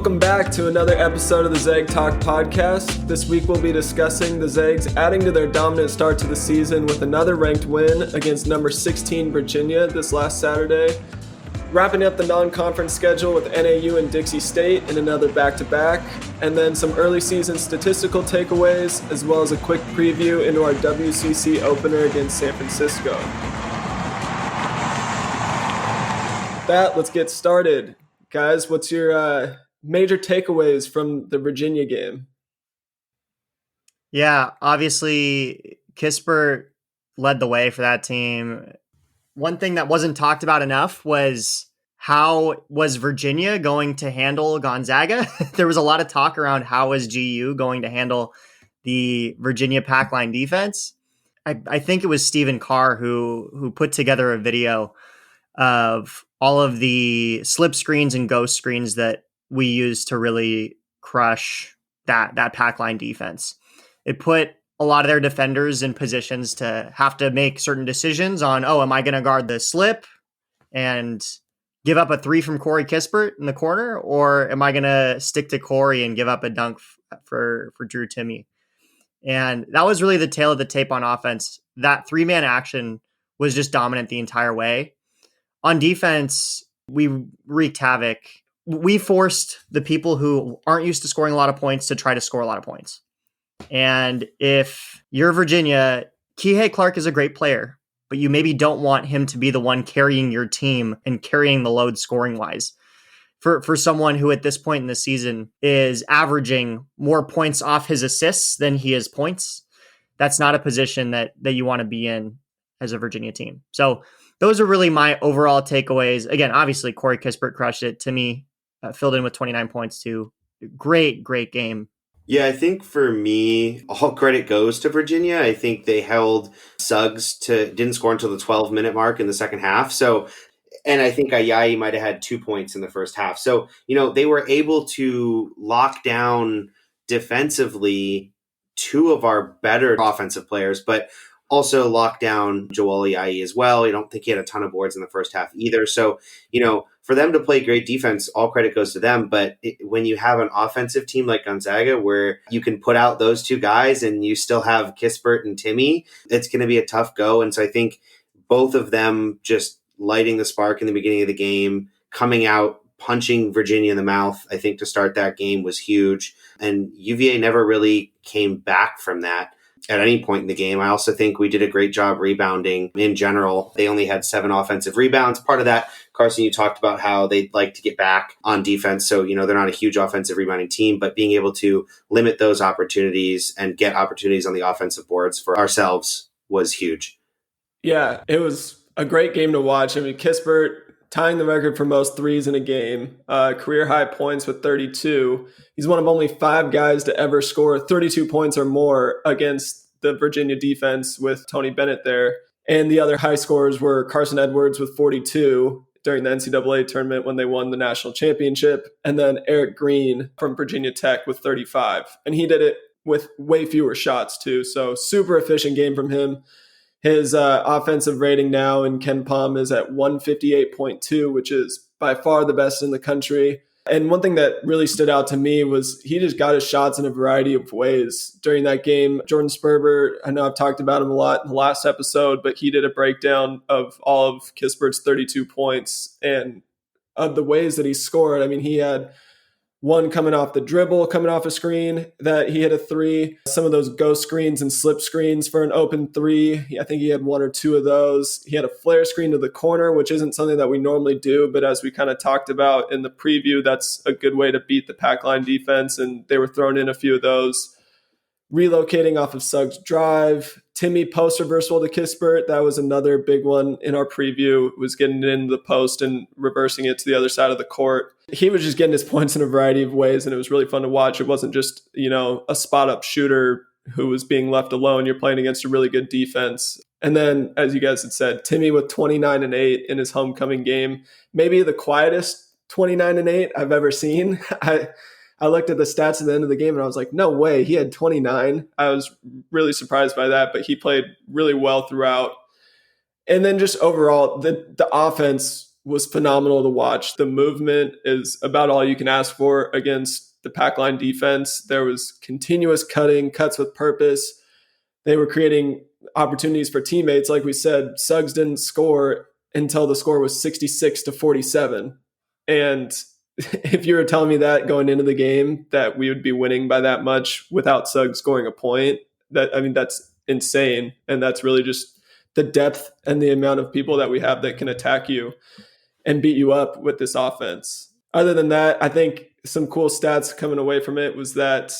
Welcome back to another episode of the Zag Talk podcast. This week we'll be discussing the Zags adding to their dominant start to the season with another ranked win against number 16 Virginia this last Saturday. Wrapping up the non-conference schedule with NAU and Dixie State in another back-to-back, and then some early season statistical takeaways, as well as a quick preview into our WCC opener against San Francisco. Let's get started. Guys, what's your major takeaways from the Virginia game? Yeah, obviously Kispert led the way for that team. One thing that wasn't talked about enough was how was Virginia going to handle Gonzaga? There was a lot of talk around how was GU going to handle the Virginia pack line defense. I think it was Stephen Carr who put together a video of all of the slip screens and ghost screens that we use to really crush that pack line defense. It put a lot of their defenders in positions to have to make certain decisions on, am I going to guard the slip and give up a three from Corey Kispert in the corner, or am I going to stick to Corey and give up a dunk for Drew Timme? And that was really the tail of the tape on offense. That three-man action was just dominant the entire way. On defense, we wreaked havoc. We forced the people who aren't used to scoring a lot of points to try to score a lot of points. And if you're Virginia, Kihei Clark is a great player, but you maybe don't want him to be the one carrying your team and carrying the load scoring wise. For someone who at this point in the season is averaging more points off his assists than he is points, that's not a position that you want to be in as a Virginia team. So those are really my overall takeaways. Again, obviously, Corey Kispert crushed it. Timme filled in with 29 points too. Great game. Yeah, I think for me, all credit goes to Virginia. I think they held Suggs didn't score until the 12-minute mark in the second half. So, and I think Ayayi might have had 2 points in the first half. So, they were able to lock down defensively two of our better offensive players, but also lock down Joel Ayayi as well. I don't think he had a ton of boards in the first half either. So, for them to play great defense, all credit goes to them. But when you have an offensive team like Gonzaga, where you can put out those two guys and you still have Kispert and Timme, it's going to be a tough go. And so I think both of them just lighting the spark in the beginning of the game, coming out, punching Virginia in the mouth, I think to start that game was huge. And UVA never really came back from that at any point in the game. I also think we did a great job rebounding in general. They only had 7 offensive rebounds. Part of that, Carson, you talked about how they'd like to get back on defense. So, they're not a huge offensive rebounding team, but being able to limit those opportunities and get opportunities on the offensive boards for ourselves was huge. Yeah, it was a great game to watch. I mean, Kispert tying the record for most threes in a game, career high points with 32. He's one of only 5 guys to ever score 32 points or more against the Virginia defense with Tony Bennett there. And the other high scorers were Carson Edwards with 42 during the NCAA tournament when they won the national championship, and then Eric Green from Virginia Tech with 35. And he did it with way fewer shots too. So super efficient game from him. His offensive rating now in KenPom is at 158.2, which is by far the best in the country. And one thing that really stood out to me was he just got his shots in a variety of ways during that game. Jordan Sperber, I know I've talked about him a lot in the last episode, but he did a breakdown of all of Kispert's 32 points and of the ways that he scored. I mean, he had one coming off the dribble, coming off a screen that he hit a 3. Some of those ghost screens and slip screens for an open 3. I think he had 1 or 2 of those. He had a flare screen to the corner, which isn't something that we normally do. But as we kind of talked about in the preview, that's a good way to beat the pack line defense. And they were throwing in a few of those. Relocating off of Suggs' drive. Timme post reversal to Kispert. That was another big one in our preview, was getting it into the post and reversing it to the other side of the court. He was just getting his points in a variety of ways, and it was really fun to watch. It wasn't just, a spot-up shooter who was being left alone. You're playing against a really good defense. And then, as you guys had said, Timme with 29 and 8 in his homecoming game. Maybe the quietest 29 and 8 I've ever seen. I looked at the stats at the end of the game and I was like, no way, he had 29. I was really surprised by that, but he played really well throughout. And then just overall, the offense was phenomenal to watch. The movement is about all you can ask for against the pack line defense. There was continuous cutting, cuts with purpose. They were creating opportunities for teammates. Like we said, Suggs didn't score until the score was 66-47. And if you were telling me that going into the game, that we would be winning by that much without Suggs scoring a point, that's insane. And that's really just the depth and the amount of people that we have that can attack you and beat you up with this offense. Other than that, I think some cool stats coming away from it was that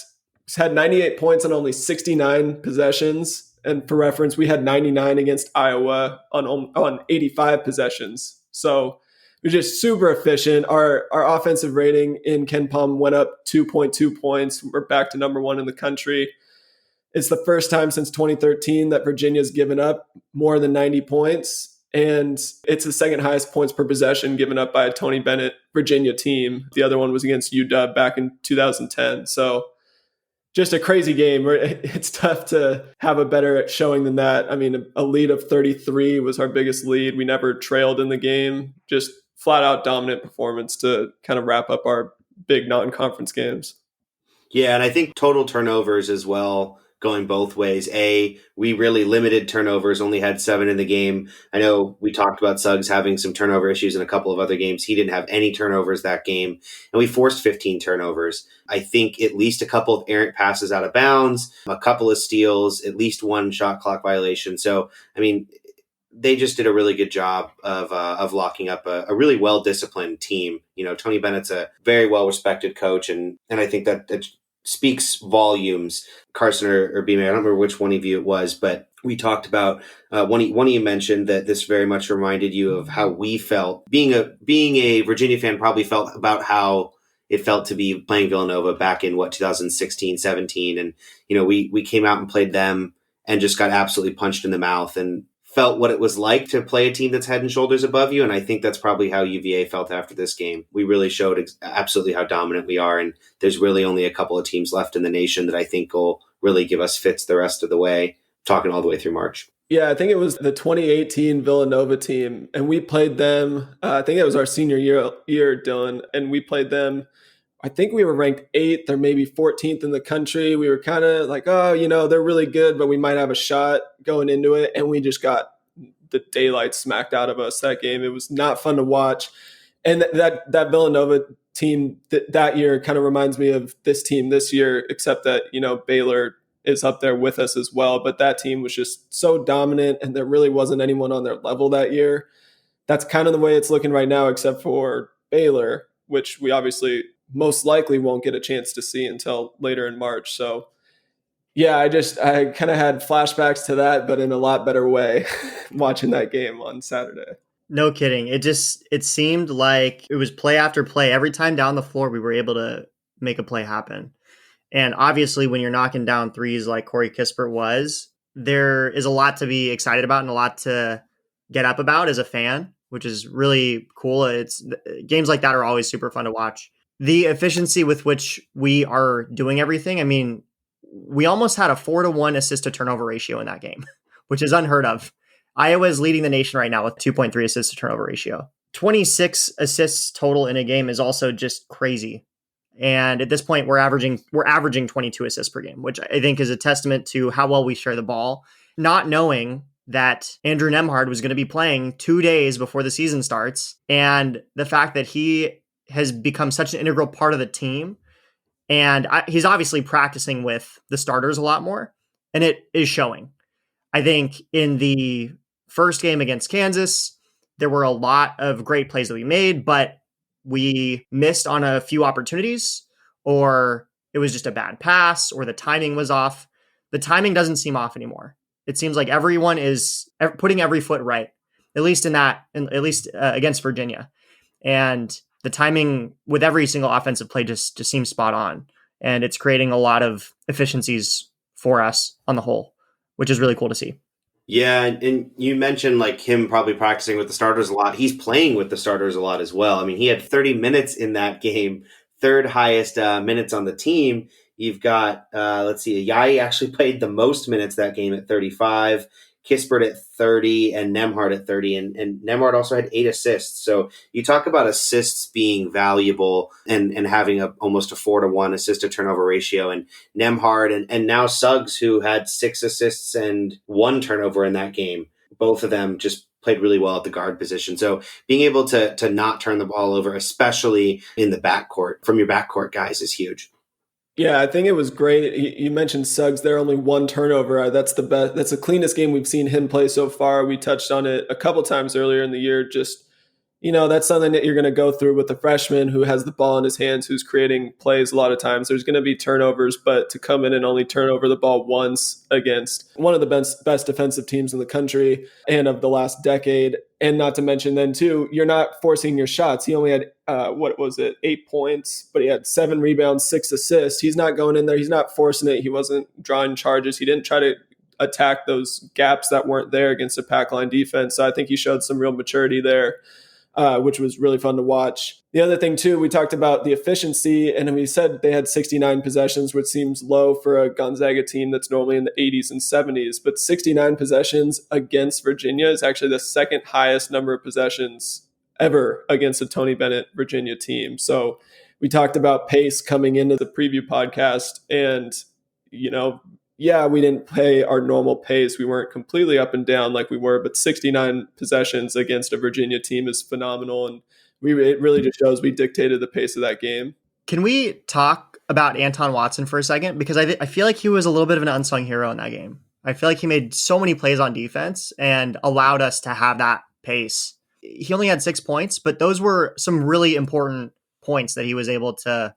he's had 98 points on only 69 possessions. And for reference, we had 99 against Iowa on 85 possessions. So we're just super efficient. Our offensive rating in Ken Palm went up 2.2 points. We're back to number 1 in the country. It's the first time since 2013 that Virginia's given up more than 90 points. And it's the second highest points per possession given up by a Tony Bennett Virginia team. The other one was against UW back in 2010. So just a crazy game. It's tough to have a better showing than that. I mean, a lead of 33 was our biggest lead. We never trailed in the game. Just flat out dominant performance to kind of wrap up our big non-conference games. Yeah, and I think total turnovers as well, going both ways. We really limited turnovers, only had 7 in the game. I know we talked about Suggs having some turnover issues in a couple of other games. He didn't have any turnovers that game, and we forced 15 turnovers. I think at least a couple of errant passes out of bounds, a couple of steals, at least 1 shot clock violation. So, I mean, they just did a really good job of locking up a really well-disciplined team. You know, Tony Bennett's a very well-respected coach, and I think that speaks volumes. Carson or B-Man, I don't remember which one of you it was, but we talked about, one of you mentioned that this very much reminded you of how we felt. Being a Virginia fan probably felt about how it felt to be playing Villanova back in 2016, 17. And, you know, we came out and played them and just got absolutely punched in the mouth and felt what it was like to play a team that's head and shoulders above you. And I think that's probably how UVA felt after this game. We really showed absolutely how dominant we are. And there's really only a couple of teams left in the nation that I think will really give us fits the rest of the way, talking all the way through March. Yeah, I think it was the 2018 Villanova team. And we played them, I think it was our senior year, Dylan. And we played them, I think we were ranked 8th or maybe 14th in the country. We were kind of like, oh, you know, they're really good, but we might have a shot going into it. And we just got the daylight smacked out of us that game. It was not fun to watch. And that Villanova team that year kind of reminds me of this team this year, except that, you know, Baylor is up there with us as well. But that team was just so dominant, and there really wasn't anyone on their level that year. That's kind of the way it's looking right now, except for Baylor, which we obviously most likely won't get a chance to see until later in March. So yeah, I kind of had flashbacks to that, but in a lot better way watching that game on Saturday. No kidding. It seemed like it was play after play. Every time down the floor, we were able to make a play happen. And obviously when you're knocking down threes like Corey Kispert was, there is a lot to be excited about and a lot to get up about as a fan, which is really cool. Games like that are always super fun to watch. The efficiency with which we are doing everything. I mean, we almost had a 4-to-1 assist to turnover ratio in that game, which is unheard of. Iowa is leading the nation right now with 2.3 assists to turnover ratio. 26 assists total in a game is also just crazy. And at this point, we're averaging 22 assists per game, which I think is a testament to how well we share the ball, not knowing that Andrew Nembhard was going to be playing 2 days before the season starts. And the fact that he has become such an integral part of the team. And he's obviously practicing with the starters a lot more, and it is showing. I think in the first game against Kansas, there were a lot of great plays that we made, but we missed on a few opportunities, or it was just a bad pass, or the timing was off. The timing doesn't seem off anymore. It seems like everyone is putting every foot right, at least against Virginia. And the timing with every single offensive play just seems spot on. And it's creating a lot of efficiencies for us on the whole, which is really cool to see. Yeah, and you mentioned like him probably practicing with the starters a lot. He's playing with the starters a lot as well. I mean, he had 30 minutes in that game, third highest minutes on the team. You've got, Yai actually played the most minutes that game at 35. Kispert at 30 and Nemhard at 30. And Nemhard also had 8 assists. So you talk about assists being valuable and having almost a 4-to-1 assist to turnover ratio. And Nemhard and now Suggs, who had 6 assists and 1 turnover in that game. Both of them just played really well at the guard position. So being able to not turn the ball over, especially in the backcourt, from your backcourt guys, is huge. Yeah, I think it was great. You mentioned Suggs there, only 1 turnover. That's the best. That's the cleanest game we've seen him play so far. We touched on it a couple times earlier in the year. Just, that's something that you're going to go through with the freshman who has the ball in his hands, who's creating plays a lot of times. There's going to be turnovers, but to come in and only turn over the ball once against one of the best defensive teams in the country and of the last decade, and not to mention then too, you're not forcing your shots. He only had 8 points, but he had 7 rebounds, 6 assists. He's not going in there. He's not forcing it. He wasn't drawing charges. He didn't try to attack those gaps that weren't there against a pack line defense. So I think he showed some real maturity there, which was really fun to watch. The other thing too, we talked about the efficiency, and we said they had 69 possessions, which seems low for a Gonzaga team that's normally in the 80s and 70s. But 69 possessions against Virginia is actually the second highest number of possessions ever against a Tony Bennett Virginia team. So we talked about pace coming into the preview podcast, and we didn't play our normal pace. We weren't completely up and down like we were, but 69 possessions against a Virginia team is phenomenal, and it really just shows we dictated the pace of that game. Can we talk about Anton Watson for a second? Because I feel like he was a little bit of an unsung hero in that game. I feel like he made so many plays on defense and allowed us to have that pace. He only had 6 points, but those were some really important points that he was able to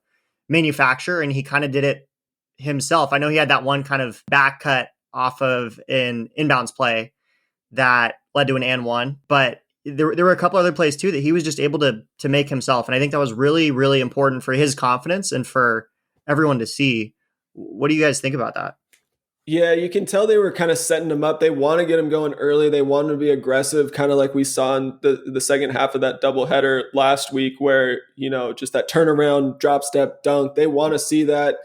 manufacture, and he kind of did it himself. I know he had that one kind of back cut off of an inbounds play that led to an and one, but there were a couple other plays too that he was just able to make himself. And I think that was really, really important for his confidence and for everyone to see. What do you guys think about that? Yeah, you can tell they were kind of setting him up. They want to get him going early. They wanted to be aggressive, kind of like we saw in the second half of that doubleheader last week where, just that turnaround, drop step, dunk. They want to see that.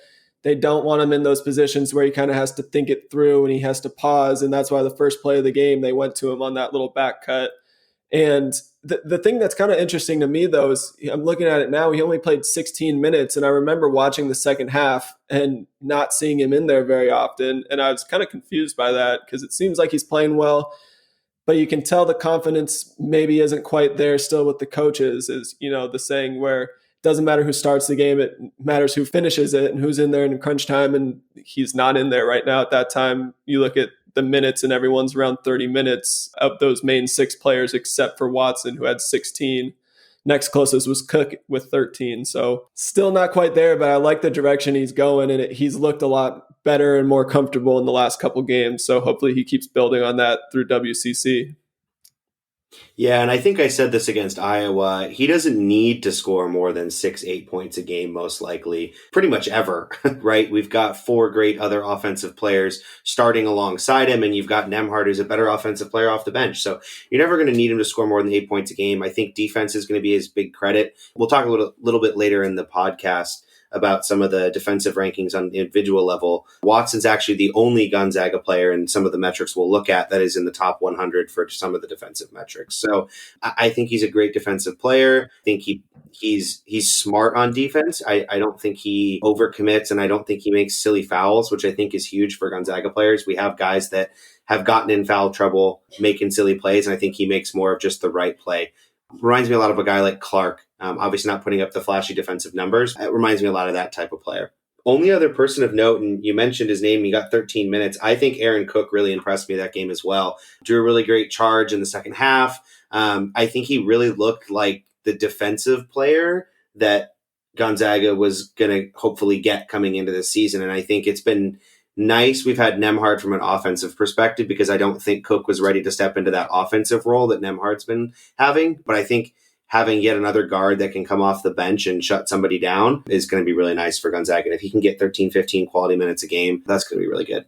They don't want him in those positions where he kind of has to think it through and he has to pause. And that's why the first play of the game, they went to him on that little back cut. And the thing that's kind of interesting to me, though, is I'm looking at it now. He only played 16 minutes. And I remember watching the second half and not seeing him in there very often. And I was kind of confused by that because it seems like he's playing well. But you can tell the confidence maybe isn't quite there still with the coaches, is, the saying where it doesn't matter who starts the game. It matters who finishes it and who's in there in crunch time. And he's not in there right now at that time. You look at the minutes and everyone's around 30 minutes of those main 6 players, except for Watson, who had 16. Next closest was Cook with 13. So still not quite there, but I like the direction he's going, and he's looked a lot better and more comfortable in the last couple games. So hopefully he keeps building on that through WCC. Yeah, and I think I said this against Iowa. He doesn't need to score more than 6-8 points a game, most likely, pretty much ever, right? We've got 4 great other offensive players starting alongside him, and you've got Nemhard, who's a better offensive player off the bench. So you're never going to need him to score more than 8 points a game. I think defense is going to be his big credit. We'll talk a little bit later in the podcast about some of the defensive rankings on the individual level. Watson's actually the only Gonzaga player in some of the metrics we'll look at that is in the top 100 for some of the defensive metrics. So I think he's a great defensive player. I think he's smart on defense. I don't think he overcommits, and I don't think he makes silly fouls, which I think is huge for Gonzaga players. We have guys that have gotten in foul trouble making silly plays, and I think he makes more of just the right play. Reminds me a lot of a guy like Clark. Obviously not putting up the flashy defensive numbers. It reminds me a lot of that type of player. Only other person of note, and you mentioned his name, he got 13 minutes. I think Aaron Cook really impressed me that game as well. Drew a really great charge in the second half. I think he really looked like the defensive player that Gonzaga was going to hopefully get coming into this season. And I think it's been nice. We've had Nemhard from an offensive perspective because I don't think Cook was ready to step into that offensive role that Nemhard's been having. But I think having yet another guard that can come off the bench and shut somebody down is going to be really nice for Gonzaga. And if he can get 13, 15 quality minutes a game, that's going to be really good.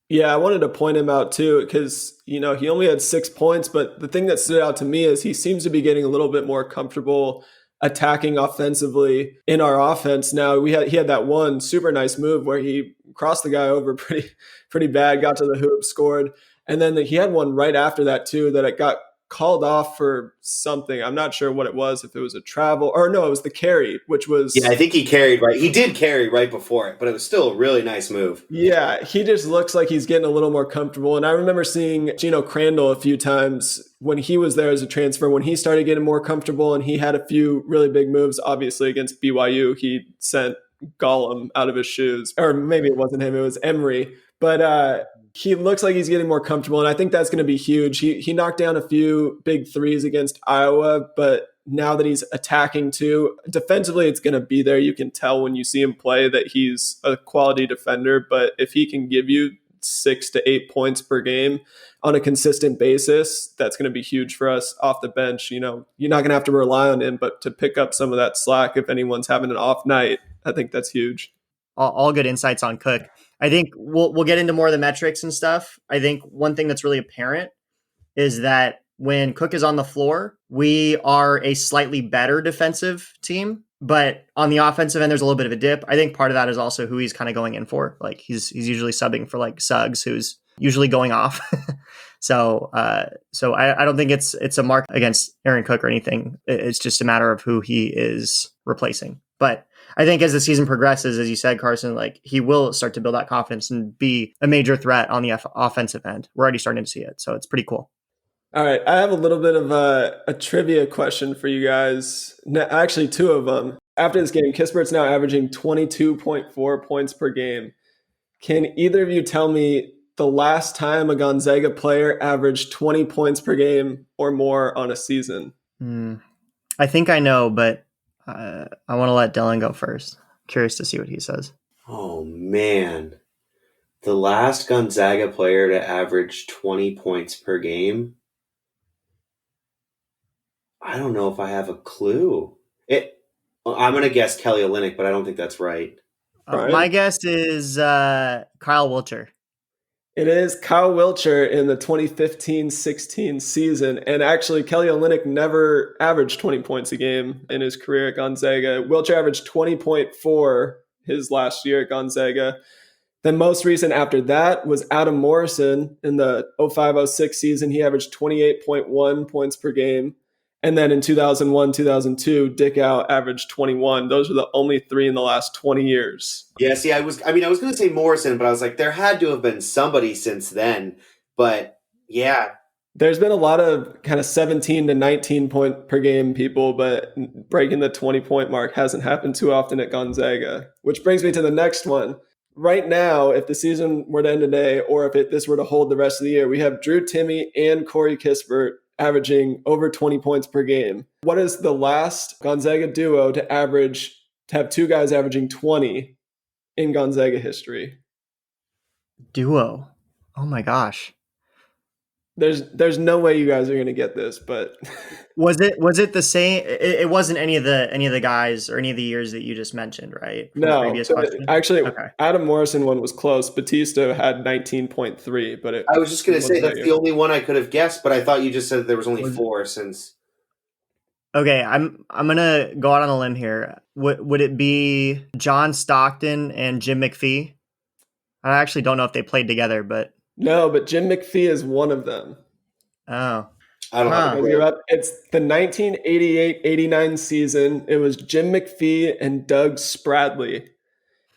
Yeah, I wanted to point him out too because, he only had 6 points, but the thing that stood out to me is he seems to be getting a little bit more comfortable attacking offensively in our offense. Now he had that one super nice move where he crossed the guy over pretty bad, got to the hoop, scored. And then he had one right after that too that it got called off for something. I'm not sure what it was, if it was a travel or no, it was the carry, which was... Yeah, I think he carried right. He did carry right before it, but it was still a really nice move. Yeah, he just looks like he's getting a little more comfortable. And I remember seeing Gino Crandall a few times when he was there as a transfer, when he started getting more comfortable and he had a few really big moves. Obviously against BYU, he sent Gollum out of his shoes. Or maybe it wasn't him, it was Emery. But he looks like he's getting more comfortable, and I think that's going to be huge. He knocked down a few big threes against Iowa, but now that he's attacking too, defensively it's going to be there. You can tell when you see him play that he's a quality defender, but if he can give you 6 to 8 points per game on a consistent basis, that's going to be huge for us off the bench. You know, you're not going to have to rely on him, but to pick up some of that slack if anyone's having an off night, I think that's huge. All good insights on Cook. I think we'll get into more of the metrics and stuff. I think one thing that's really apparent is that when Cook is on the floor, we are a slightly better defensive team, but on the offensive end, there's a little bit of a dip. I think part of that is also who he's kind of going in for. Like he's usually subbing for like Suggs, who's usually going off. So I don't think it's a mark against Aaron Cook or anything. It's just a matter of who he is replacing. But I think as the season progresses, as you said, Carson, like he will start to build that confidence and be a major threat on the offensive end. We're already starting to see it. So it's pretty cool. All right. I have a little bit of a trivia question for you guys. Actually, two of them. After this game, Kispert's now averaging 22.4 points per game. Can either of you tell me the last time a Gonzaga player averaged 20 points per game or more on a season? I think I know, but I want to let Dylan go first. Curious to see what he says. Oh, man. The last Gonzaga player to average 20 points per game? I don't know if I have a clue. I'm going to guess Kelly Olynyk, but I don't think that's right. My guess is Kyle Wiltshire. It is Kyle Wiltshire in the 2015-16 season. And actually, Kelly Olynyk never averaged 20 points a game in his career at Gonzaga. Wiltshire averaged 20.4 his last year at Gonzaga. The most recent after that was Adam Morrison in the 05-06 season. He averaged 28.1 points per game. And then in 2001-2002, Dick Out averaged 21. Those are the only three in the last 20 years. Yeah, see, I was going to say Morrison, but I was like, there had to have been somebody since then. But yeah. There's been a lot of kind of 17 to 19 point per game people, but breaking the 20 point mark hasn't happened too often at Gonzaga, which brings me to the next one. Right now, if the season were to end today, or if this were to hold the rest of the year, we have Drew Timme and Corey Kispert averaging over 20 points per game. What is the last Gonzaga duo to have two guys averaging 20 in Gonzaga history? Duo. Oh my gosh. There's no way you guys are going to get this, but was it the same? It wasn't any of the guys or any of the years that you just mentioned, right? From no. So actually, okay. Adam Morrison one was close. Batista had 19.3, but I was just going to say that's the only one I could have guessed, but I thought you just said there was only four since. Okay, I'm gonna go out on a limb here. Would it be John Stockton and Jim McPhee? I actually don't know if they played together, but. No, but Jim McPhee is one of them. Oh. I don't know. It's the 1988-89 season. It was Jim McPhee and Doug Spradley.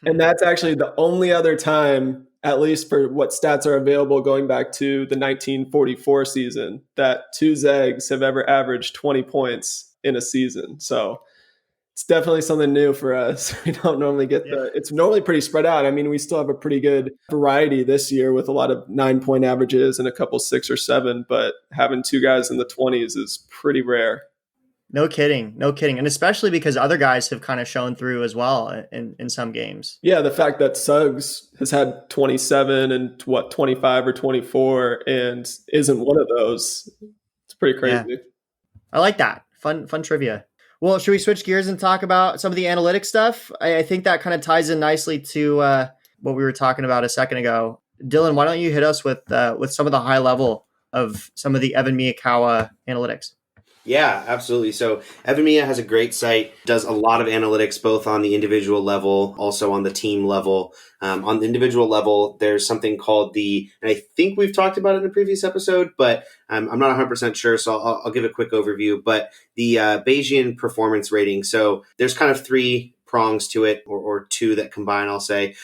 And that's actually the only other time, at least for what stats are available going back to the 1944 season, that two Zags have ever averaged 20 points in a season. So it's definitely something new for us. We don't normally get it's normally pretty spread out. I mean, we still have a pretty good variety this year with a lot of 9-point averages and a couple 6 or 7, but having two guys in the 20s is pretty rare. No kidding. And especially because other guys have kind of shown through as well in some games. Yeah, the fact that Suggs has had 27 and 25 or 24 and isn't one of those, it's pretty crazy. Yeah. I like that. Fun trivia. Well, should we switch gears and talk about some of the analytic stuff? I think that kind of ties in nicely to what we were talking about a second ago. Dylan, why don't you hit us with some of the high level of some of the Evan Miyakawa analytics? Yeah, absolutely. So Evan Mia has a great site, does a lot of analytics, both on the individual level, also on the team level. On the individual level, there's something called and I think we've talked about it in a previous episode, but I'm not 100% sure. So I'll give a quick overview. But the Bayesian performance rating. So there's kind of three prongs to it, or two that combine, I'll say.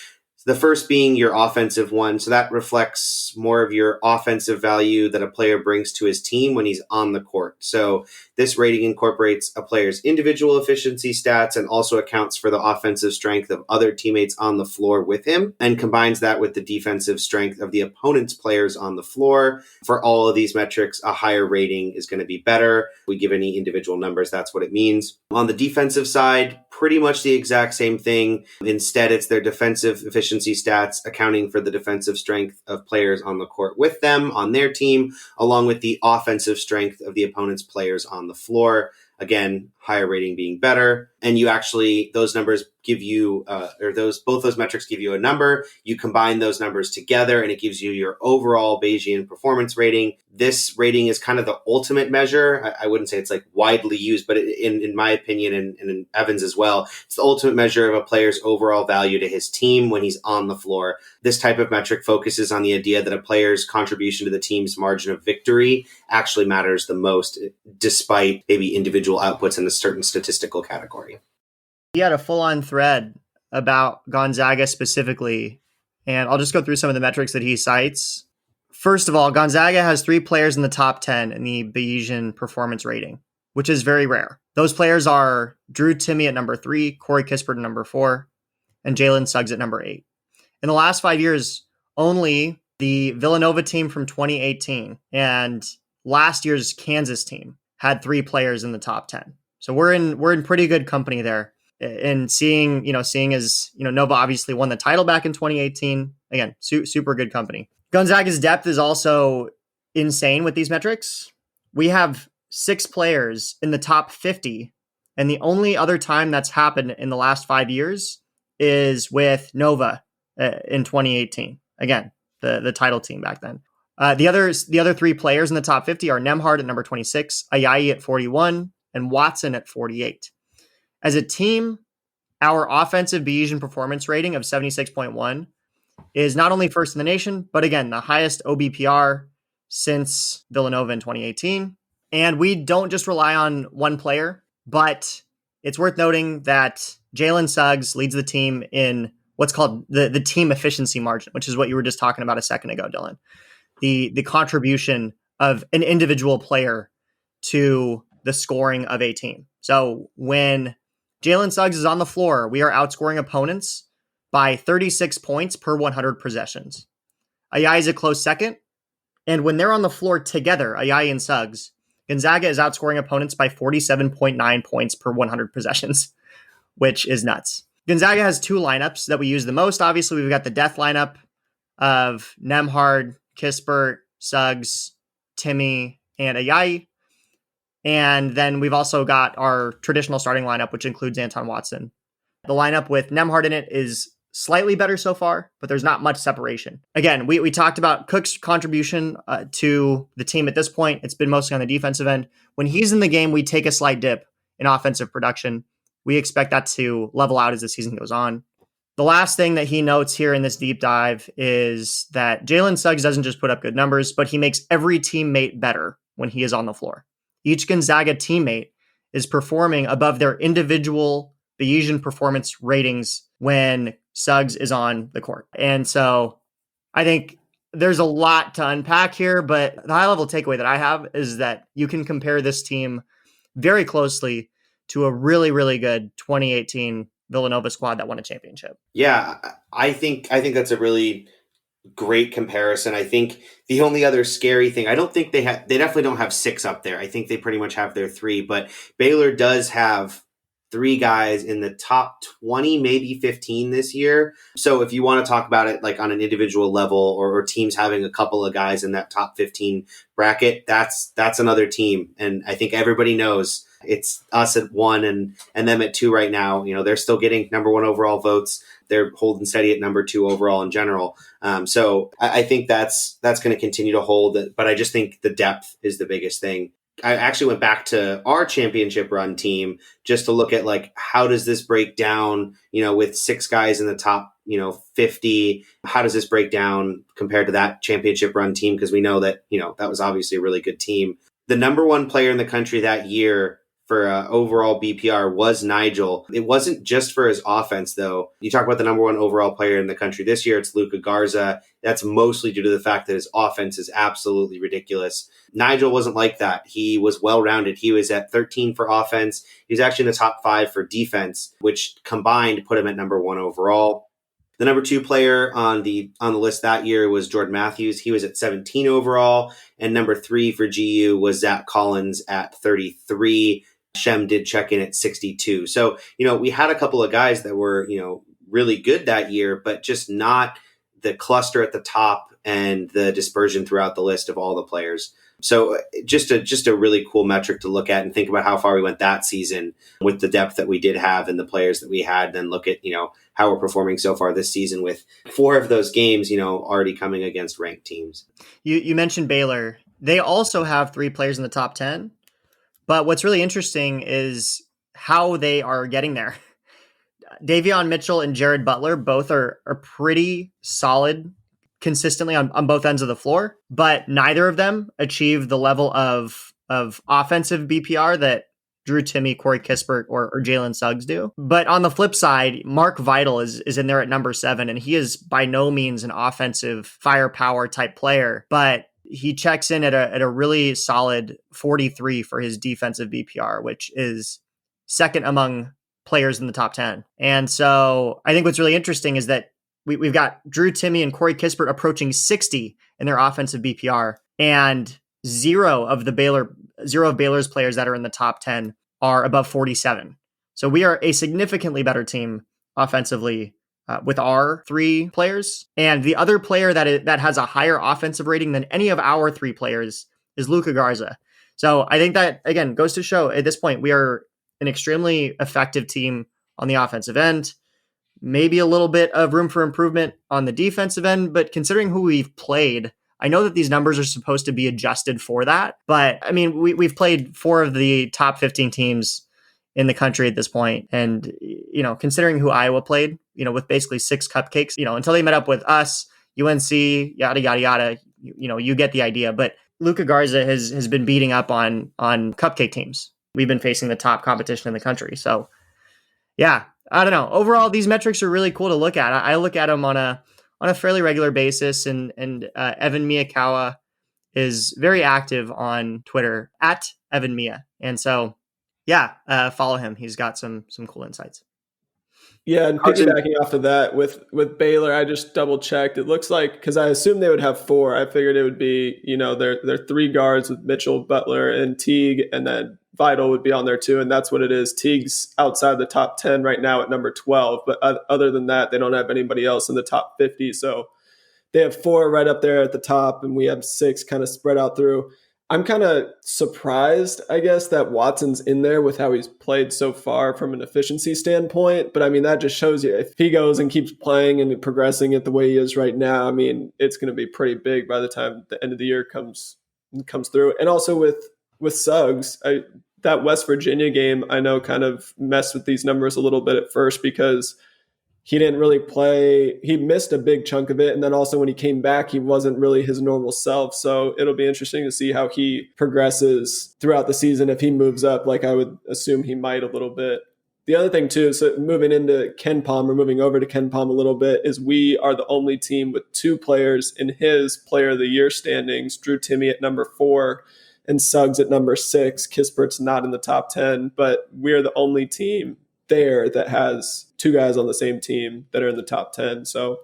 The first being your offensive one. So that reflects more of your offensive value that a player brings to his team when he's on the court. So this rating incorporates a player's individual efficiency stats and also accounts for the offensive strength of other teammates on the floor with him, and combines that with the defensive strength of the opponent's players on the floor. For all of these metrics, a higher rating is going to be better. We give any individual numbers, that's what it means. On the defensive side, pretty much the exact same thing. Instead, it's their defensive efficiency stats accounting for the defensive strength of players on the court with them on their team, along with the offensive strength of the opponent's players on the floor. Again, higher rating being better. And you actually, those numbers give you, both those metrics give you a number. You combine those numbers together and it gives you your overall Bayesian performance rating. This rating is kind of the ultimate measure. I wouldn't say it's like widely used, but in my opinion, and in Evan's as well, it's the ultimate measure of a player's overall value to his team when he's on the floor. This type of metric focuses on the idea that a player's contribution to the team's margin of victory actually matters the most, despite maybe individual outputs in a certain statistical category. He had a full-on thread about Gonzaga specifically, and I'll just go through some of the metrics that he cites. First of all, Gonzaga has 3 players in the top 10 in the Bayesian performance rating, which is very rare. Those players are Drew Timme at number 3, Corey Kispert at number 4, and Jalen Suggs at number 8. In the last 5 years, only the Villanova team from 2018 and last year's Kansas team had 3 players in the top 10. So we're in pretty good company there. And seeing as Nova obviously won the title back in 2018. Again, super good company. Gonzaga's depth is also insane with these metrics. We have 6 players in the top 50, and the only other time that's happened in the last 5 years is with Nova in 2018. Again, the title team back then. The other 3 players in the top 50 are Nembhard at number 26, Ayayi at 41, and Watson at 48. As a team, our offensive Bayesian performance rating of 76.1 is not only first in the nation, but again, the highest OBPR since Villanova in 2018. And we don't just rely on one player, but it's worth noting that Jalen Suggs leads the team in what's called the team efficiency margin, which is what you were just talking about a second ago, Dylan. The contribution of an individual player to the scoring of a team. So when Jalen Suggs is on the floor, we are outscoring opponents by 36 points per 100 possessions. Ayayi is a close second. And when they're on the floor together, Ayayi and Suggs, Gonzaga is outscoring opponents by 47.9 points per 100 possessions, which is nuts. Gonzaga has 2 lineups that we use the most. Obviously, we've got the death lineup of Nembhard, Kispert, Suggs, Timme, and Ayayi. And then we've also got our traditional starting lineup, which includes Anton Watson. The lineup with Nembhard in it is slightly better so far, but there's not much separation. Again, we talked about Cook's contribution to the team at this point. It's been mostly on the defensive end. When he's in the game, we take a slight dip in offensive production. We expect that to level out as the season goes on. The last thing that he notes here in this deep dive is that Jalen Suggs doesn't just put up good numbers, but he makes every teammate better when he is on the floor. Each Gonzaga teammate is performing above their individual Bayesian performance ratings when Suggs is on the court. And so I think there's a lot to unpack here, but the high-level takeaway that I have is that you can compare this team very closely to a really, really good 2018 Villanova squad that won a championship. Yeah, I think that's a really great comparison. I think the only other scary thing, I don't think they definitely don't have 6 up there. I think they pretty much have their 3, but Baylor does have 3 guys in the top 20, maybe 15 this year. So if you want to talk about it like on an individual level or teams having a couple of guys in that top 15 bracket, that's another team. And I think everybody knows it's us at 1 and them at 2 right now. They're still getting number 1 overall votes. They're holding steady at number 2 overall in general. So I think that's going to continue to hold. But I just think the depth is the biggest thing. I actually went back to our championship run team just to look at like, how does this break down, with 6 guys in the top, 50, how does this break down compared to that championship run team? Because we know that, that was obviously a really good team. The number one player in the country that year for overall BPR was Nigel. It wasn't just for his offense, though. You talk about the number one overall player in the country this year, it's Luka Garza. That's mostly due to the fact that his offense is absolutely ridiculous. Nigel wasn't like that. He was well-rounded. He was at 13 for offense. He was actually in the top 5 for defense, which combined put him at number 1 overall. The number 2 player on the list that year was Jordan Matthews. He was at 17 overall. And number 3 for GU was Zach Collins at 33. Shem did check in at 62. So, we had a couple of guys that were, really good that year, but just not the cluster at the top and the dispersion throughout the list of all the players. So just a really cool metric to look at and think about how far we went that season with the depth that we did have and the players that we had. Then look at, how we're performing so far this season with 4 of those games, already coming against ranked teams. You mentioned Baylor. They also have 3 players in the top 10. But what's really interesting is how they are getting there. Davion Mitchell and Jared Butler both are pretty solid consistently on both ends of the floor, but neither of them achieve the level of offensive BPR that Drew Timme, Corey Kispert, or Jalen Suggs do. But on the flip side, Mark Vital is in there at number 7, and he is by no means an offensive firepower type player, but he checks in at a really solid 43 for his defensive BPR, which is second among players in the top 10. And so I think what's really interesting is that we've got Drew Timme and Corey Kispert approaching 60 in their offensive BPR, and zero of Baylor's players that are in the top 10 are above 47. So we are a significantly better team offensively with our 3 players. And the other player that has a higher offensive rating than any of our 3 players is Luka Garza. So I think that, again, goes to show at this point, we are an extremely effective team on the offensive end. Maybe a little bit of room for improvement on the defensive end, but considering who we've played, I know that these numbers are supposed to be adjusted for that. But I mean, we've played 4 of the top 15 teams in the country at this point. And, considering who Iowa played, with basically 6 cupcakes, until they met up with us, UNC, yada, yada, yada, you get the idea. But Luka Garza has been beating up on cupcake teams. We've been facing the top competition in the country. So yeah, I don't know. Overall, these metrics are really cool to look at. I look at them on a fairly regular basis, and Evan Miyakawa is very active on Twitter at Evan Mia. And so, yeah, follow him. He's got some cool insights. Yeah, and piggybacking off of that, with Baylor, I just double checked. It looks like, because I assumed they would have 4. I figured it would be, their 3 guards with Mitchell, Butler, and Teague, and then Vital would be on there too, and that's what it is. Teague's outside the top 10 right now at number 12, but other than that, they don't have anybody else in the top 50. So they have 4 right up there at the top, and we have 6 kind of spread out through. I'm kind of surprised, I guess, that Watson's in there with how he's played so far from an efficiency standpoint. But I mean, that just shows you if he goes and keeps playing and progressing it the way he is right now, I mean, it's going to be pretty big by the time the end of the year comes through. And also with Suggs, that West Virginia game, I know, kind of messed with these numbers a little bit at first because he didn't really play. He missed a big chunk of it. And then also when he came back, he wasn't really his normal self. So it'll be interesting to see how he progresses throughout the season if he moves up, like I would assume he might a little bit. The other thing too, so moving over to Ken Palm a little bit, is we are the only team with 2 players in his Player of the Year standings, Drew Timme at number 4 and Suggs at number 6. Kispert's not in the top 10, but we're the only team there that has 2 guys on the same team that are in the top 10. So,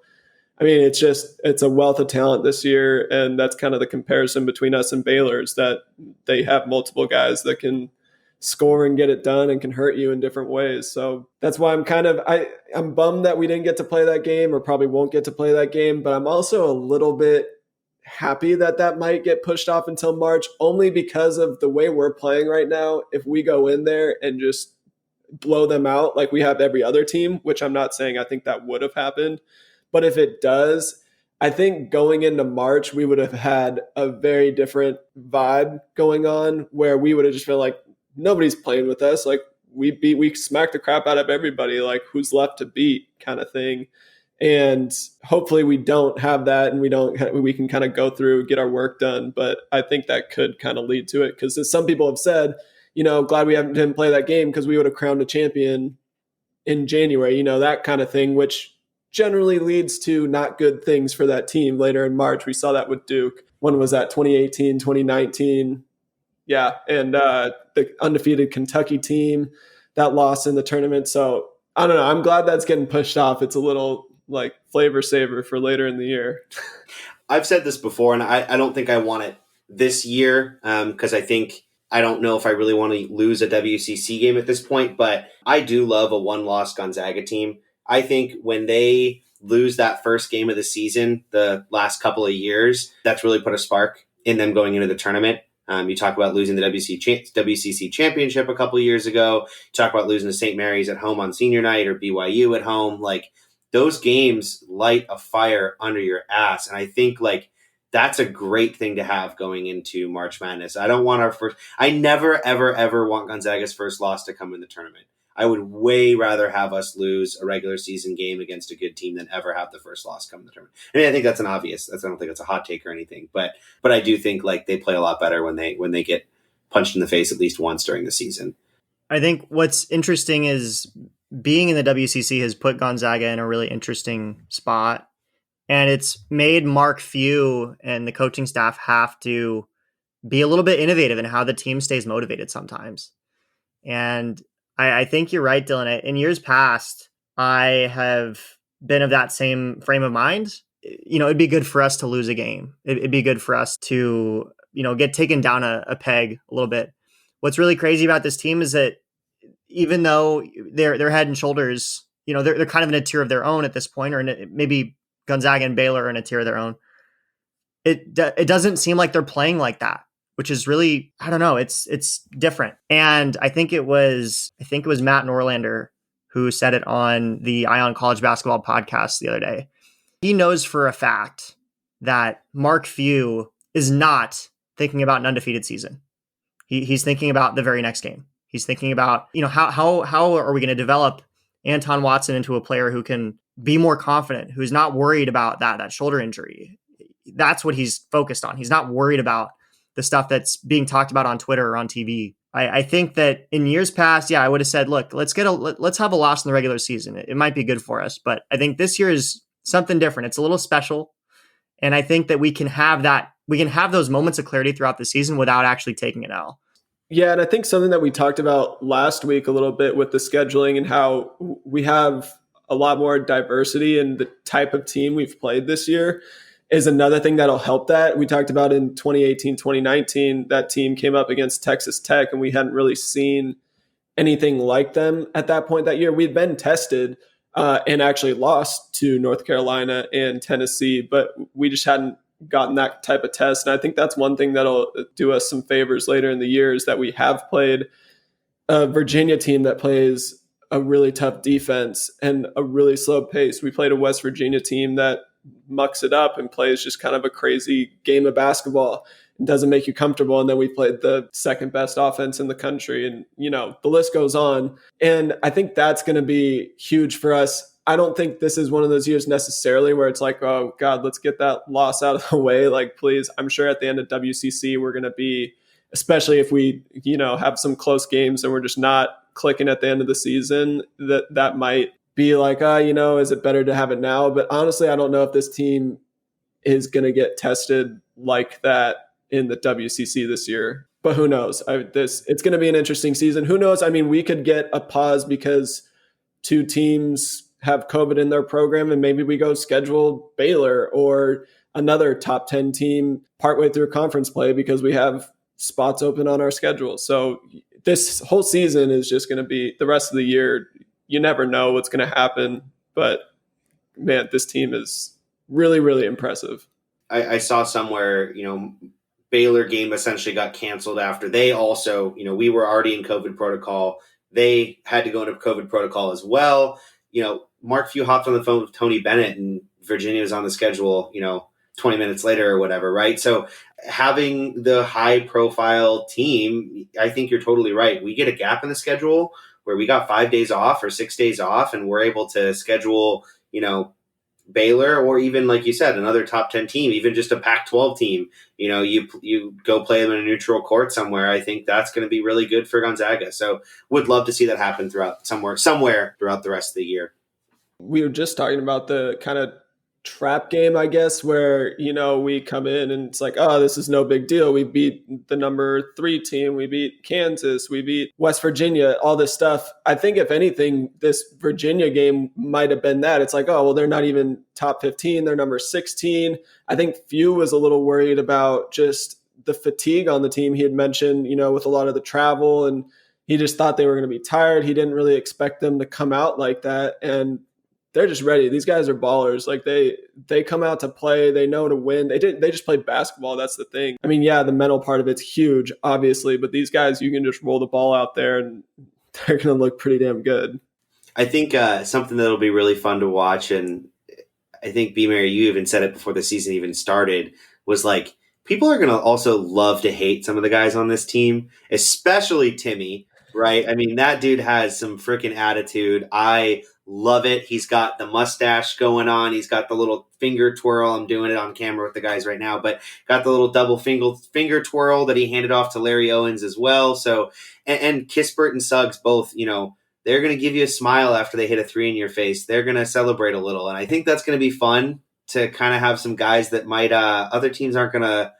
I mean, it's a wealth of talent this year. And that's kind of the comparison between us and Baylor, is that they have multiple guys that can score and get it done and can hurt you in different ways. So that's why I'm bummed that we didn't get to play that game, or probably won't get to play that game. But I'm also a little bit happy that might get pushed off until March, only because of the way we're playing right now. If we go in there and just blow them out like we have every other team, which I'm not saying I think that would have happened, but if it does, I think going into March, we would have had a very different vibe going on where we would have just been like, nobody's playing with us. Like we smacked the crap out of everybody. Like who's left to beat kind of thing. And hopefully we don't have that and we can kind of go through, get our work done. But I think that could kind of lead to it because as some people have said, glad we didn't play that game because we would have crowned a champion in January, that kind of thing, which generally leads to not good things for that team later in March. We saw that with Duke. When was that? 2018, 2019. Yeah. And the undefeated Kentucky team that lost in the tournament. So I don't know. I'm glad that's getting pushed off. It's a little like flavor saver for later in the year. I've said this before, and I don't think I want it this year because I don't know if I really want to lose a WCC game at this point, but I do love a one-loss Gonzaga team. I think when they lose that first game of the season, the last couple of years, that's really put a spark in them going into the tournament. You talk about losing the WCC championship a couple of years ago. You talk about losing to St. Mary's at home on senior night or BYU at home. Like those games light a fire under your ass. And I think like that's a great thing to have going into March Madness. I never, ever, ever want Gonzaga's first loss to come in the tournament. I would way rather have us lose a regular season game against a good team than ever have the first loss come in the tournament. I mean, I think that's an obvious. I don't think that's a hot take or anything, but I do think like they play a lot better when they get punched in the face at least once during the season. I think what's interesting is being in the WCC has put Gonzaga in a really interesting spot, and it's made Mark Few and the coaching staff have to be a little bit innovative in how the team stays motivated sometimes. And I think you're right, Dylan. In years past, I have been of that same frame of mind. It'd be good for us to lose a game. It'd be good for us to, get taken down a peg a little bit. What's really crazy about this team is that even though they're head and shoulders, they're kind of in a tier of their own at this point, or maybe Gonzaga and Baylor are in a tier of their own. It doesn't seem like they're playing like that, which is really, I don't know, it's different. And I think it was Matt Norlander who said it on the Ion College Basketball podcast the other day. He knows for a fact that Mark Few is not thinking about an undefeated season. He's thinking about the very next game. He's thinking about, how are we going to develop Anton Watson into a player who can be more confident, who's not worried about that shoulder injury. That's what he's focused on. He's not worried about the stuff that's being talked about on Twitter or on TV. I think that in years past, I would have said, look, let's have a loss in the regular season. It might be good for us, but I think this year is something different. It's a little special. And I think that we can have those moments of clarity throughout the season without actually taking an L. Yeah, and I think something that we talked about last week a little bit with the scheduling and how we have a lot more diversity in the type of team we've played this year is another thing that'll help that. We talked about in 2018, 2019, that team came up against Texas Tech, and we hadn't really seen anything like them at that point that year. We'd been tested and actually lost to North Carolina and Tennessee, but we just hadn't gotten that type of test. And I think that's one thing that'll do us some favors later in the year is that we have played a Virginia team that plays a really tough defense and a really slow pace. We played a West Virginia team that mucks it up and plays just kind of a crazy game of basketball and doesn't make you comfortable. And then we played the second best offense in the country. And, the list goes on. And I think that's going to be huge for us. I don't think this is one of those years necessarily where it's like, oh God, let's get that loss out of the way. Like, please, I'm sure at the end of WCC, we're going to be, especially if we, have some close games and we're just not clicking at the end of the season, that might be like, is it better to have it now? But honestly, I don't know if this team is going to get tested like that in the WCC this year. But who knows? It's going to be an interesting season. Who knows? I mean, we could get a pause because two teams have COVID in their program, and maybe we go schedule Baylor or another top 10 team partway through conference play because we have spots open on our schedule. So this whole season is just going to be the rest of the year. You never know what's going to happen, but man, this team is really, really impressive. I saw somewhere, Baylor game essentially got canceled after they also, we were already in COVID protocol. They had to go into COVID protocol as well. Mark Few hopped on the phone with Tony Bennett and Virginia was on the schedule, 20 minutes later or whatever, right? So having the high profile team, I think you're totally right. We get a gap in the schedule where we got 5 days off or 6 days off, and we're able to schedule, Baylor, or even, like you said, another top 10 team, even just a Pac-12 team. You go play them in a neutral court somewhere. I think that's going to be really good for Gonzaga. So would love to see that happen throughout somewhere throughout the rest of the year. We were just talking about the kind of trap game, I guess, where, we come in and it's like, oh, this is no big deal. We beat the number 3 team. We beat Kansas. We beat West Virginia, all this stuff. I think if anything, this Virginia game might have been that. It's like, oh, well, they're not even top 15. They're number 16. I think Few was a little worried about just the fatigue on the team. He had mentioned, with a lot of the travel, and he just thought they were going to be tired. He didn't really expect them to come out like that. And they're just ready. These guys are ballers. Like they come out to play. They know to win. They just play basketball. That's the thing. I mean, yeah, the mental part of it's huge, obviously, but these guys, you can just roll the ball out there and they're going to look pretty damn good. I think something that'll be really fun to watch, and I think B-Mary, you even said it before the season even started, was like, people are going to also love to hate some of the guys on this team, especially Timmy, right? I mean, that dude has some freaking attitude. I love it. He's got the mustache going on. He's got the little finger twirl. I'm doing it on camera with the guys right now, but got the little double finger twirl that he handed off to Larry Owens as well. So, and Kispert and Suggs both, they're going to give you a smile after they hit a 3 in your face. They're going to celebrate a little. And I think that's going to be fun to kind of have some guys that might, other teams aren't going to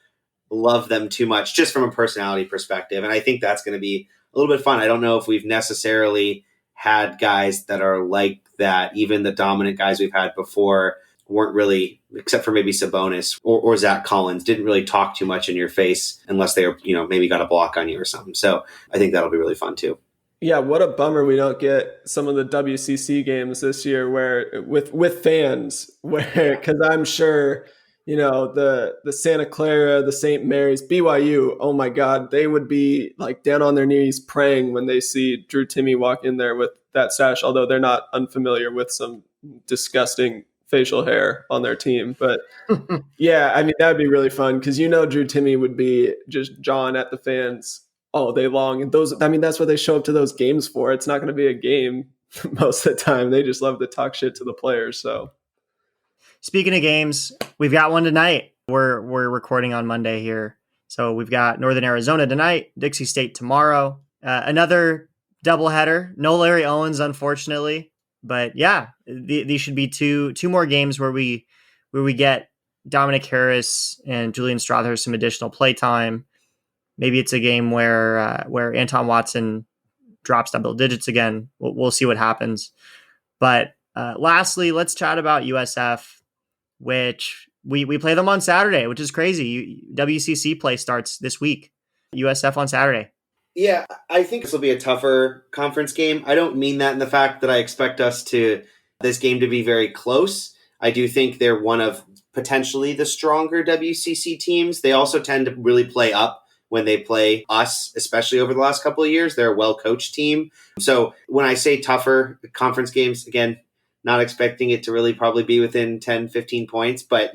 love them too much just from a personality perspective. And I think that's going to be a little bit fun. I don't know if we've necessarily had guys that are like that. Even the dominant guys we've had before weren't really, except for maybe Sabonis or Zach Collins, didn't really talk too much in your face unless they were, maybe got a block on you or something. So I think that'll be really fun too. Yeah, what a bummer we don't get some of the WCC games this year where with fans, where, because I'm sure, the Santa Clara, the St. Mary's, BYU, oh my God, they would be like down on their knees praying when they see Drew Timme walk in there with that stash, although they're not unfamiliar with some disgusting facial hair on their team. But yeah, I mean, that would be really fun because Drew Timme would be just jawing at the fans all day long. And that's what they show up to those games for. It's not going to be a game most of the time. They just love to talk shit to the players. So speaking of games, we've got one tonight. We're recording on Monday here. So we've got Northern Arizona tonight, Dixie State tomorrow. Another doubleheader. No Larry Owens, unfortunately. But yeah, these should be two more games where we get Dominic Harris and Julian Strother some additional play time. Maybe it's a game where Anton Watson drops double digits again. We'll see what happens. But lastly, let's chat about USF, which we play them on Saturday, which is crazy. WCC play starts this week. USF on Saturday. Yeah, I think this will be a tougher conference game. I don't mean that in the fact that I expect this game to be very close. I do think they're one of potentially the stronger WCC teams. They also tend to really play up when they play us, especially over the last couple of years. They're a well-coached team. So when I say tougher conference games, again, not expecting it to really probably be within 10, 15 points, but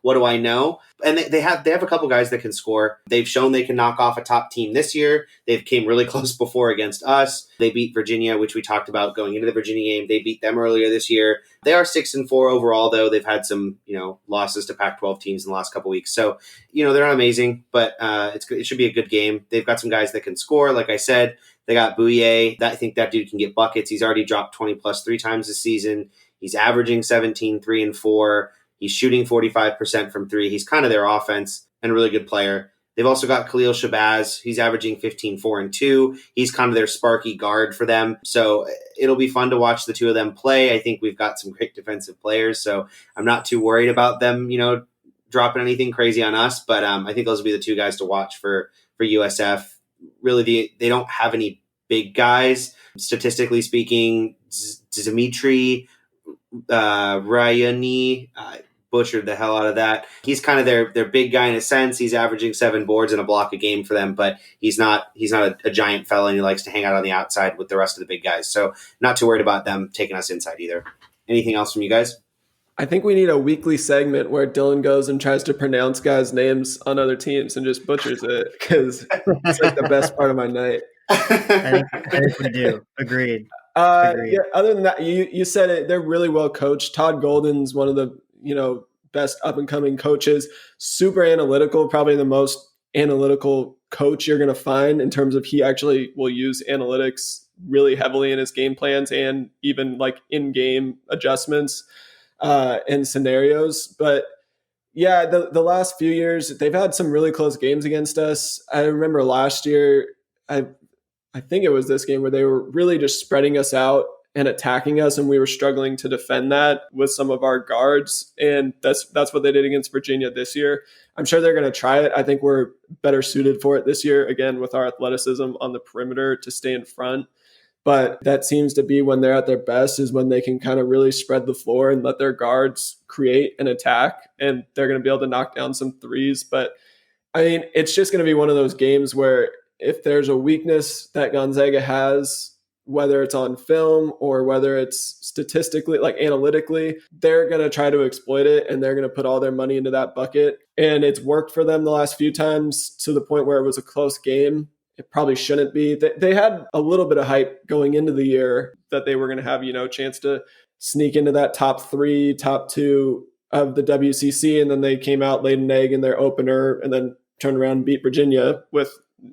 what do I know? And they have a couple guys that can score. They've shown they can knock off a top team this year. They've came really close before against us. They beat Virginia, which we talked about going into the Virginia game. They beat them earlier this year. They are 6-4 overall, though. They've had some, losses to Pac-12 teams in the last couple weeks. So, they're not amazing, but it should be a good game. They've got some guys that can score. Like I said, they got Bouye. I think that dude can get buckets. He's already dropped 20 plus 3 times this season. He's averaging 17, 3 and 4. He's shooting 45% from 3. He's kind of their offense and a really good player. They've also got Khalil Shabazz. He's averaging 15, 4 and 2. He's kind of their sparky guard for them. So it'll be fun to watch the two of them play. I think we've got some great defensive players, so I'm not too worried about them, dropping anything crazy on us. But I think those will be the two guys to watch for USF. Really, they don't have any big guys. Statistically speaking, Dimitri Ryani, butchered the hell out of that. He's kind of their big guy in a sense. He's averaging 7 boards and a block a game for them, but he's not a giant fella, and he likes to hang out on the outside with the rest of the big guys. So not too worried about them taking us inside either. Anything else from you guys? I think we need a weekly segment where Dylan goes and tries to pronounce guys' names on other teams and just butchers it, because it's like the best part of my night. I think we do. Agreed. Yeah. Other than that, you said it. They're really well coached. Todd Golden's one of the best up and coming coaches. Super analytical, probably the most analytical coach you're going to find in terms of he actually will use analytics really heavily in his game plans and even like in game adjustments and scenarios. But yeah, the last few years they've had some really close games against us. I remember last year, I think it was this game where they were really just spreading us out and attacking us, and we were struggling to defend that with some of our guards. And that's what they did against Virginia this year. I'm sure they're going to try it. I think we're better suited for it this year, again, with our athleticism on the perimeter to stay in front. But that seems to be when they're at their best, is when they can kind of really spread the floor and let their guards create an attack, and they're going to be able to knock down some threes. But I mean, it's just going to be one of those games where if there's a weakness that Gonzaga has, whether it's on film or whether it's statistically, like analytically, they're going to try to exploit it, and they're going to put all their money into that bucket. And it's worked for them the last few times to the point where it was a close game. It probably shouldn't be. They had a little bit of hype going into the year that they were going to have, a chance to sneak into that top 3, top 2 of the WCC. And then they came out, laid an egg in their opener, and then turned around and beat Virginia with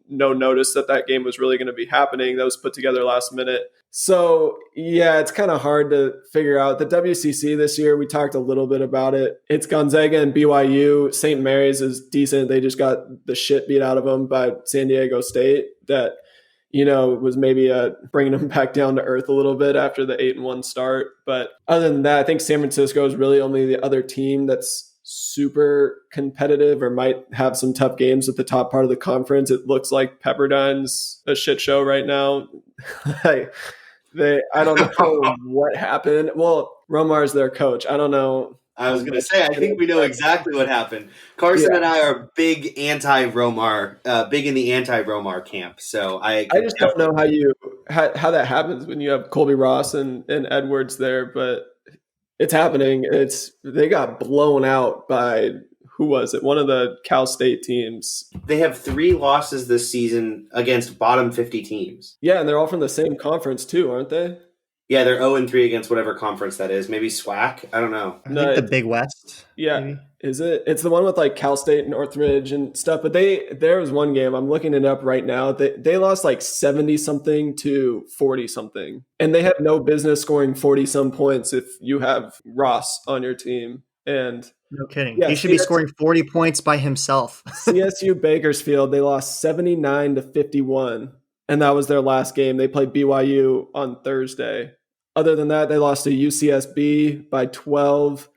no notice that game was really going to be happening. That was put together last minute. So yeah, it's kind of hard to figure out. The WCC this year, we talked a little bit about it. It's Gonzaga and BYU. St. Mary's is decent. They just got the shit beat out of them by San Diego State. That, was maybe bringing them back down to earth a little bit after the 8-1 start. But other than that, I think San Francisco is really only the other team that's super competitive or might have some tough games at the top part of the conference. It looks like Pepperdine's a shit show right now. I don't know what happened. Well, Romar's their coach. I don't know. I was going to say, I think we know exactly what happened. Carson and I are big anti-Romar, big in the anti-Romar camp. So I just don't know how that happens when you have Colby Ross and Edwards there, but it's happening. They got blown out by, who was it? One of the Cal State teams. They have 3 losses this season against bottom 50 teams. Yeah, and they're all from the same conference too, aren't they? Yeah, they're 0-3 against whatever conference that is. Maybe SWAC? I don't know. I think the Big West. Yeah. Maybe. Is it? It's the one with like Cal State, Northridge and stuff. But there was one game, I'm looking it up right now. They lost like 70-something to 40-something. And they have no business scoring 40-some points if you have Ross on your team. And no kidding. Yeah, he should be scoring 40 points by himself. CSU Bakersfield, they lost 79-51. And that was their last game. They played BYU on Thursday. Other than that, they lost to UCSB by 12.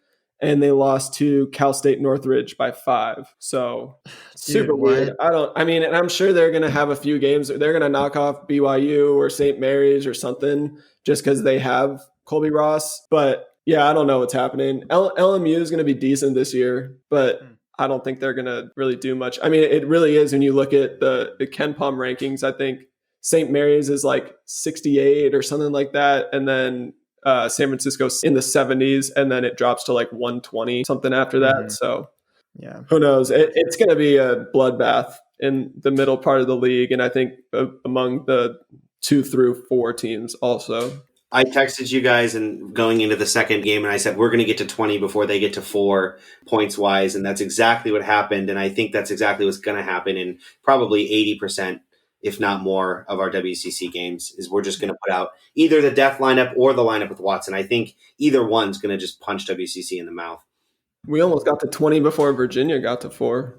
And they lost to Cal State Northridge by 5. So super weird. And I'm sure they're going to have a few games. They're going to knock off BYU or St. Mary's or something just because they have Colby Ross. But yeah, I don't know what's happening. LMU is going to be decent this year, but I don't think they're going to really do much. I mean, it really is when you look at the KenPom rankings. I think St. Mary's is like 68 or something like that. And then San Francisco's in the 70s, and then it drops to like 120 something after that. Mm-hmm. So yeah, who knows? It's going to be a bloodbath in the middle part of the league, and I think among the 2 through 4 teams also. I texted you guys and going into the second game, and I said we're going to get to 20 before they get to 4 points wise, and that's exactly what happened. And I think that's exactly what's going to happen in probably 80%. If not more, of our WCC games, is we're just going to put out either the death lineup or the lineup with Watson. I think either one's going to just punch WCC in the mouth. We almost got to 20 before Virginia got to 4.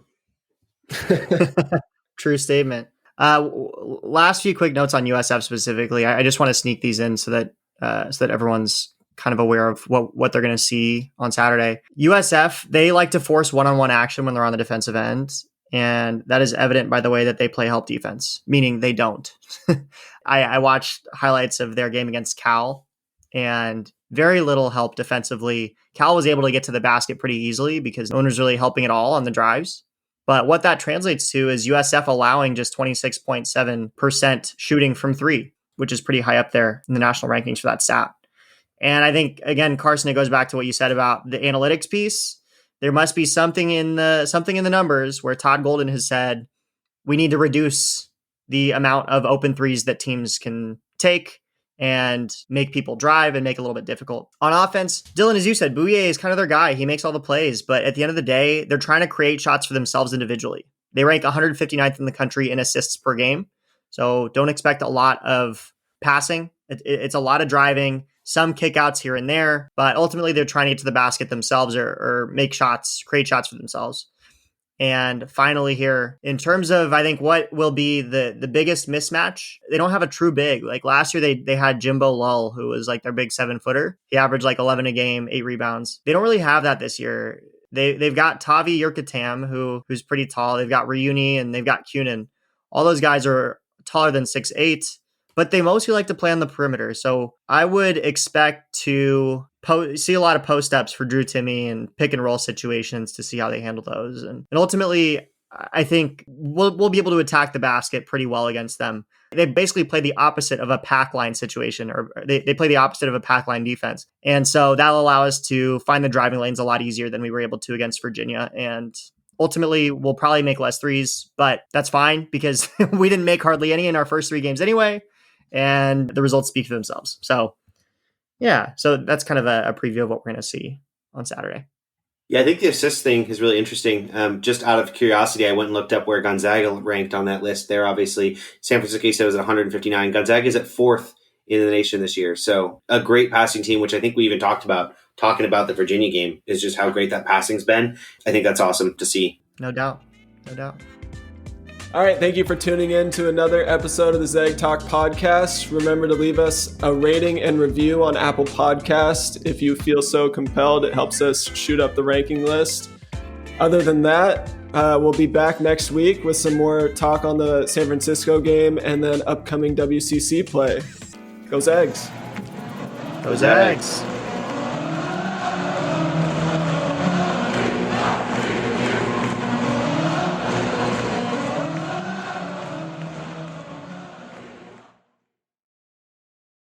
True statement. Last few quick notes on USF specifically. I just want to sneak these in so that everyone's kind of aware of what they're going to see on Saturday. USF, they like to force one-on-one action when they're on the defensive end. And that is evident by the way that they play help defense, meaning they don't. I watched highlights of their game against Cal, and very little help defensively. Cal was able to get to the basket pretty easily because no one was really helping at all on the drives. But what that translates to is USF allowing just 26.7% shooting from 3, which is pretty high up there in the national rankings for that stat. And I think, again, Carson, it goes back to what you said about the analytics piece. There must be something in the numbers where Todd Golden has said, we need to reduce the amount of open threes that teams can take and make people drive and make it a little bit difficult. On offense, Dylan, as you said, Bouye is kind of their guy. He makes all the plays, but at the end of the day, they're trying to create shots for themselves individually. They rank 159th in the country in assists per game. So don't expect a lot of passing. It's a lot of driving, some kickouts here and there, but ultimately they're trying to get to the basket themselves or make shots, create shots for themselves. And finally here, in terms of, I think, what will be the biggest mismatch, they don't have a true big. Like last year, they had Jimbo Lull, who was like their big 7-footer. He averaged like 11 a game, 8 rebounds. They don't really have that this year. They've got Tavi Yurkatam, who's pretty tall. They've got Reuni and they've got Kunin. All those guys are taller than 6'8", but they mostly like to play on the perimeter. So I would expect to see a lot of post-ups for Drew Timme and pick and roll situations to see how they handle those. And ultimately, I think we'll be able to attack the basket pretty well against them. They basically play the opposite of a pack line situation, or they play the opposite of a pack line defense. And so that'll allow us to find the driving lanes a lot easier than we were able to against Virginia. And ultimately, we'll probably make less threes, but that's fine because we didn't make hardly any in our first 3 games anyway. And the results speak for themselves. So yeah, so that's kind of a preview of what we're going to see on Saturday. Yeah, I think the assist thing is really interesting. Just out of curiosity, I went and looked up where Gonzaga ranked on that list. There, obviously, San Francisco State was at 159. Gonzaga is at 4th in the nation this year. So a great passing team, which I think we even talking about the Virginia game, is just how great that passing's been. I think that's awesome to see. No doubt. All right, thank you for tuning in to another episode of the Zag Talk podcast. Remember to leave us a rating and review on Apple Podcast if you feel so compelled. It helps us shoot up the ranking list. Other than that, we'll be back next week with some more talk on the San Francisco game and then upcoming WCC play. Go Zags! Go Zags!